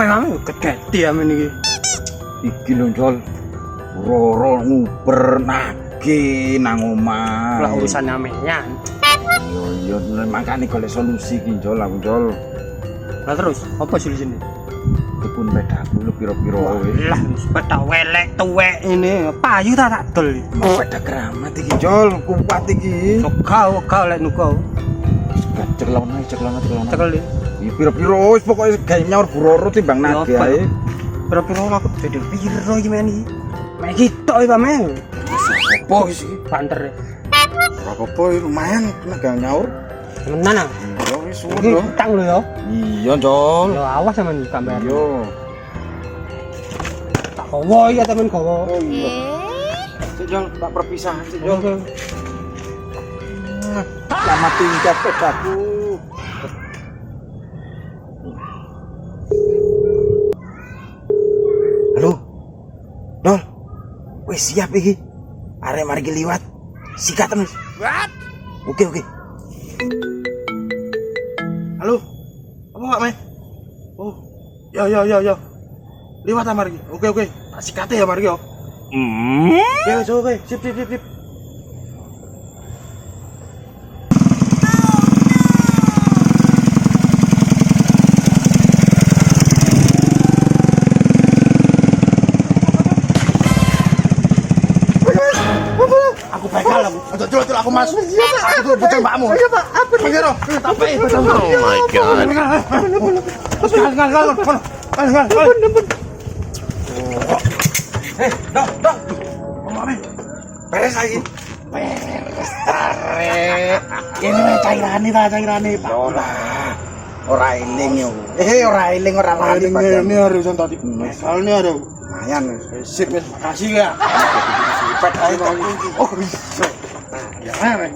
kamu gede amen iki. Iki lho Jol. Roro nguber nage nang omah. Lah urusan amenyan. Yo makane golek solusi iki Jol aku Jol. Lah terus apa solusine? Dukun pedaku lu piro-piro wis. Lah sepeda welek tuwek ini payu tak dol. Peda keramat iki Jol, kuat iki. Gak lek nuko. Ceklona. Cekel. Iki piro-piro wis pokoke gawe nyaur buroro timbang nage ae. Piro-piro aku bedel piro iki men iki. Mek kitok iki men. Apa iki? Banter. Apa lumayan kena gawe nyaur. Temenan ah. Yo wis suwun Iki lho. utang lho ya. Iya Jol. Yo awas sampean gambar. Yo. Tak kowo iki temen kowo. Oh iya. Sik Jol, tak perpisahan sik Jol. Lama tingkat pedaku. Halo. Dol. Wis siap iki. Arek mari liwat. Sikat terus. What? Oke. Halo. Apa Pak, Meh? Oh. Yo. Liwat amar iki. Oke. Tak sikate ya mari yo. Oke, wis oke. Sip. Aku begal aku. Aduh, cul aku Mas. Aku tuh bocah mbakmu. Iya, Pak. Apa nih? Tapi bocah. Oh my god. Gal. Dong. Ngomong apa? Beres lagi. Beres tarik. Ini mah cairane Pak. Ora eling yo. Ora eling ora lali Ini harus tadi. Soalnya ada lumayan. sip, Mas. Makasih ya. Sipet ae kok. Oh, bisa. Ya, Mas.